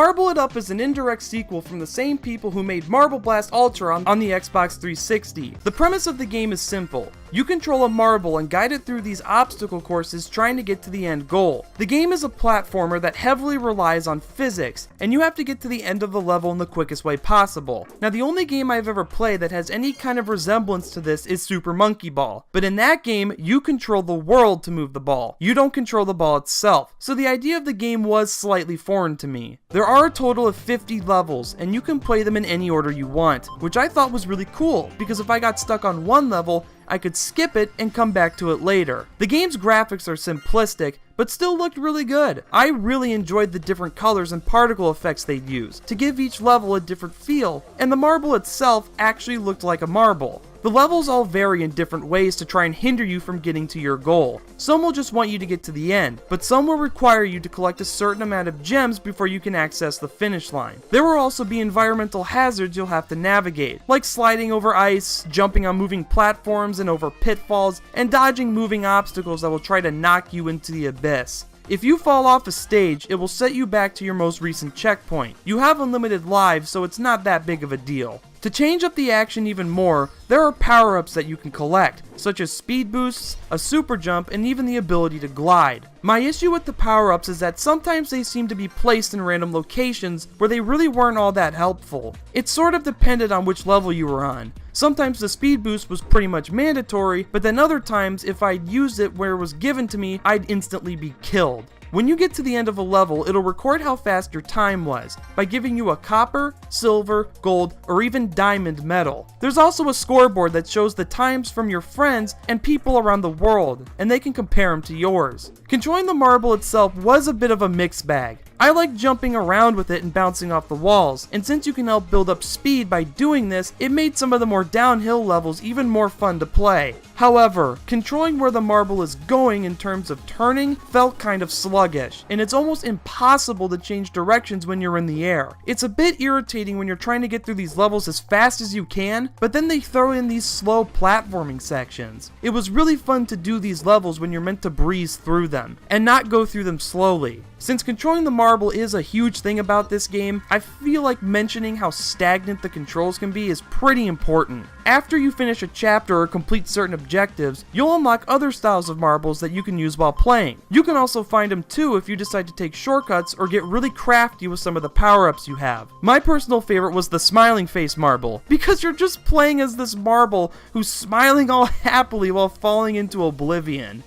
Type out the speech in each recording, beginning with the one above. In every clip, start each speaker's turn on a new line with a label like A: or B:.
A: Marble It Up is an indirect sequel from the same people who made Marble Blast Ultra on the Xbox 360. The premise of the game is simple. You control a marble and guide it through these obstacle courses trying to get to the end goal. The game is a platformer that heavily relies on physics, and you have to get to the end of the level in the quickest way possible. Now, the only game I've ever played that has any kind of resemblance to this is Super Monkey Ball, but in that game, you control the world to move the ball. You don't control the ball itself, so the idea of the game was slightly foreign to me. There are a total of 50 levels, and you can play them in any order you want, which I thought was really cool, because if I got stuck on one level, I could skip it and come back to it later. The game's graphics are simplistic, but still looked really good. I really enjoyed the different colors and particle effects they'd used to give each level a different feel, and the marble itself actually looked like a marble. The levels all vary in different ways to try and hinder you from getting to your goal. Some will just want you to get to the end, but some will require you to collect a certain amount of gems before you can access the finish line. There will also be environmental hazards you'll have to navigate, like sliding over ice, jumping on moving platforms and over pitfalls, and dodging moving obstacles that will try to knock you into the abyss. If you fall off a stage, it will set you back to your most recent checkpoint. You have unlimited lives, so it's not that big of a deal. To change up the action even more, there are power-ups that you can collect, such as speed boosts, a super jump, and even the ability to glide. My issue with the power-ups is that sometimes they seem to be placed in random locations where they really weren't all that helpful. It sort of depended on which level you were on. Sometimes the speed boost was pretty much mandatory, but then other times if I'd used it where it was given to me, I'd instantly be killed. When you get to the end of a level, it'll record how fast your time was by giving you a copper, silver, gold, or even diamond medal. There's also a scoreboard that shows the times from your friends and people around the world, and they can compare them to yours. Controlling the marble itself was a bit of a mixed bag. I like jumping around with it and bouncing off the walls, and since you can help build up speed by doing this, it made some of the more downhill levels even more fun to play. However, controlling where the marble is going in terms of turning felt kind of sluggish, and it's almost impossible to change directions when you're in the air. It's a bit irritating when you're trying to get through these levels as fast as you can, but then they throw in these slow platforming sections. It was really fun to do these levels when you're meant to breeze through them, and not go through them slowly. Since controlling the marble is a huge thing about this game, I feel like mentioning how stagnant the controls can be is pretty important. After you finish a chapter or complete certain objectives, you'll unlock other styles of marbles that you can use while playing. You can also find them too if you decide to take shortcuts or get really crafty with some of the power-ups you have. My personal favorite was the smiling face marble, because you're just playing as this marble who's smiling all happily while falling into oblivion.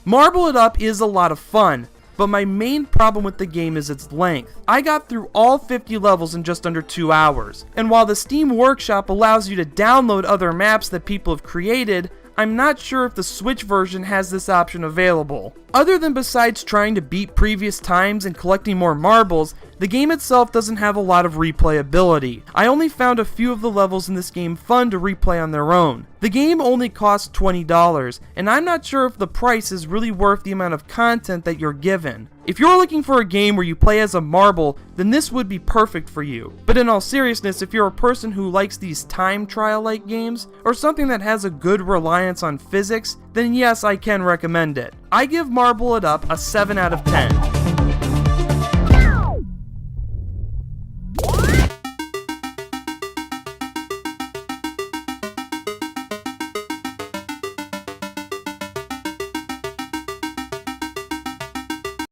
A: Marble It Up is a lot of fun, but my main problem with the game is its length. I got through all 50 levels in just under 2 hours, and while the Steam Workshop allows you to download other maps that people have created, I'm not sure if the Switch version has this option available. Other than besides trying to beat previous times and collecting more marbles, the game itself doesn't have a lot of replayability. I only found a few of the levels in this game fun to replay on their own. The game only costs $20, and I'm not sure if the price is really worth the amount of content that you're given. If you're looking for a game where you play as a marble, then this would be perfect for you. But in all seriousness, if you're a person who likes these time trial-like games, or something that has a good reliance on physics, then yes, I can recommend it. I give Marble It Up a 7 out of 10.